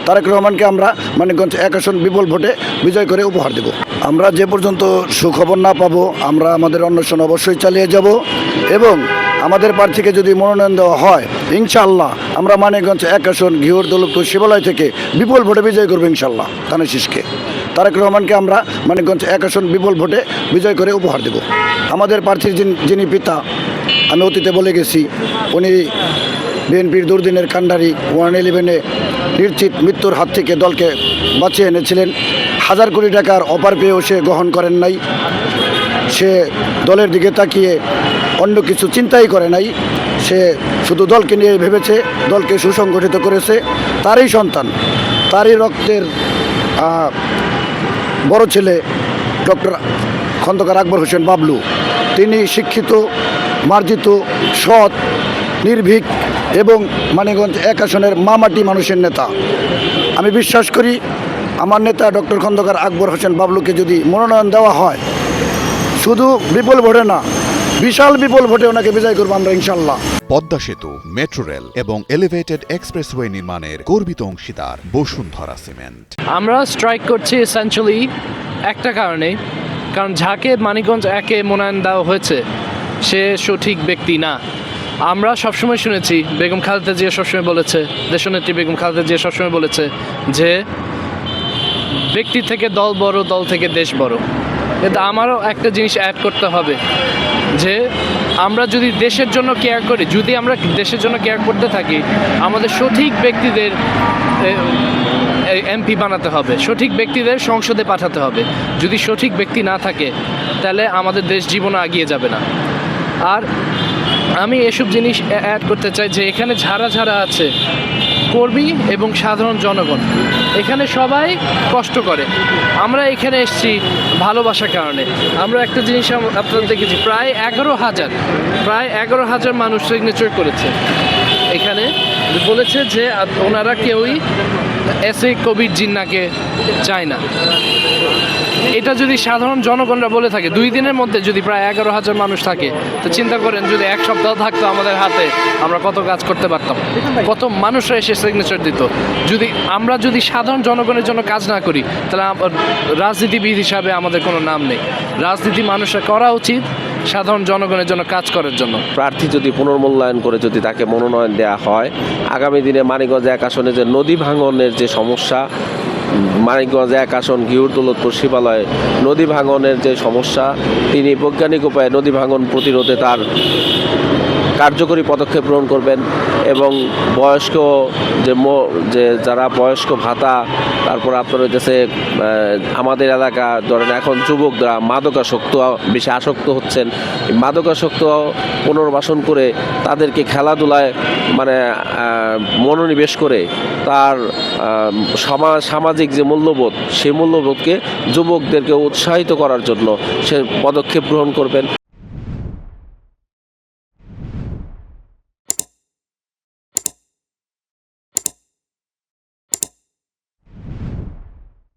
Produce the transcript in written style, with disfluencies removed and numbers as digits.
তারেক রহমানকে আমরা মানিকগঞ্জ 1 আসন বিপুল ভোটে বিজয় করে উপহার দেব। আমরা যে পর্যন্ত সুখবর না পাবো আমরা আমাদের অন্বেষণ অবশ্যই চালিয়ে যাব এবং আমাদের প্রার্থীকে যদি মনোনয়ন দেওয়া হয় ইনশাআল্লাহ আমরা মানিকগঞ্জ 1 আসন ঘিওর দৌলতপুর শিবালয় থেকে বিপুল ভোটে বিজয় করবো ইনশাআল্লাহ। ধানের শীষকে তারেক রহমানকে আমরা মানিকগঞ্জ 1 আসন বিপুল ভোটে বিজয় করে উপহার দেব। আমাদের প্রার্থীর যিনি পিতা আমি অতীতে বলে গেছি, উনি বিএনপির দুর্দিনের কাণ্ডারি 111-এ নিশ্চিত মৃত্যুর হাত থেকে দলকে বাঁচিয়ে এনেছিলেন। 1000 কোটি টাকার অফার পেয়েও সে গ্রহণ করেন নাই। সে দলের দিকে তাকিয়ে অন্য কিছু চিন্তাই করে নাই। সে শুধু দলকে নিয়ে ভেবেছে, দলকে সুসংগঠিত করেছে। তারই সন্তান, তারই রক্তের বড় ছেলে ডক্টর খন্দকার আকবর হোসেন বাবলু। তিনি শিক্ষিত, মার্জিত, সৎ, নির্ভীক এবং মানিকগঞ্জ 1 আসনের মামাটি মানুষের নেতা। আমি বিশ্বাস করি আমার নেতা ডক্টর খন্দকার আকবর হোসেন বাবলুকে যদি মনোনয়ন দেওয়া হয় শুধু বিপুল ভোটে না, বিশাল বিপুল ভোটে ওনাকে বিজয় করবো আমরা ইনশাল্লাহ। পদ্মা সেতু, মেট্রো রেল এবং এলিভেটেড এক্সপ্রেসওয়ে নির্মাণের গর্বিত অংশীদার বসুন্ধরা সিমেন্ট। আমরা স্ট্রাইক করছি এসেনশিয়ালি একটা কারণে, কারণ যাকে মানিকগঞ্জ 1-এ মনোনয়ন দেওয়া হয়েছে সে সঠিক ব্যক্তি না। আমরা সবসময় শুনেছি, বেগম খালেদা জিয়া সবসময় বলেছে, দেশনেত্রী বেগম খালেদা জিয়া সবসময় বলেছে যে ব্যক্তি থেকে দল বড়, দল থেকে দেশ বড়। কিন্তু আমারও একটা জিনিস অ্যাড করতে হবে যে আমরা যদি দেশের জন্য কেয়ার করি, যদি আমরা দেশের জন্য কেয়ার করতে থাকি, আমাদের সঠিক ব্যক্তিদের এমপি বানাতে হবে, সঠিক ব্যক্তিদের সংসদে পাঠাতে হবে। যদি সঠিক ব্যক্তি না থাকে তাহলে আমাদের দেশ জীবনে এগিয়ে যাবে না। আর আমি এসব জিনিস অ্যাড করতে চাই যে এখানে যারা যারা আছে কর্মী এবং সাধারণ জনগণ, এখানে সবাই কষ্ট করে। আমরা এখানে এসেছি ভালোবাসার কারণে। আমরা একটা জিনিস আপনারা দেখেছি, প্রায় 11,000 মানুষ সিগনেচার করেছে। এখানে বলেছে যে ওনারা কেউই এসে কবির জিন্নাকে চায় না। এটা যদি সাধারণ জনগণরা বলে থাকে, 2 দিনের মধ্যে যদি প্রায় 11,000 মানুষ থাকে, তো চিন্তা করেন যদি 1 সপ্তাহ থাকতো আমাদের হাতে, আমরা কত কাজ করতে পারতাম, কত মানুষরা এসে সিগনেচার দিত। আমরা যদি সাধারণ জনগণের জন্য কাজ না করি তাহলে রাজনীতিবিদ হিসাবে আমাদের কোনো নাম নেই। রাজনীতি মানুষরা করা উচিত সাধারণ জনগণের জন্য কাজ করার জন্য। প্রার্থী যদি পুনর্মূল্যায়ন করে যদি তাকে মনোনয়ন দেওয়া হয়, আগামী দিনে মানিকগঞ্জ 1 আসনে যে নদী ভাঙনের যে সমস্যা, মানিকগঞ্জ 1 আসন ঘিওর দৌলতপুর শিবালয়ে নদী ভাঙনের যে সমস্যা, তিনি বৈজ্ঞানিক উপায়ে নদী ভাঙন প্রতিরোধে তার কার্যকরী পদক্ষেপ গ্রহণ করবেন এবং বয়স্ক যে যারা বয়স্ক ভাতা, তারপর আপনার হইতেছে আমাদের এলাকা ধরেন এখন যুবকরা মাদকাসক্ত বেশি আসক্ত হচ্ছেন, মাদকাসক্ত পুনর্বাসন করে তাদেরকে খেলাধুলায় মনোনিবেশ করে তার সামাজিক যে মূল্যবোধ, সেই মূল্যবোধকে যুবকদেরকে উৎসাহিত করার জন্য সে পদক্ষেপ গ্রহণ করবেন।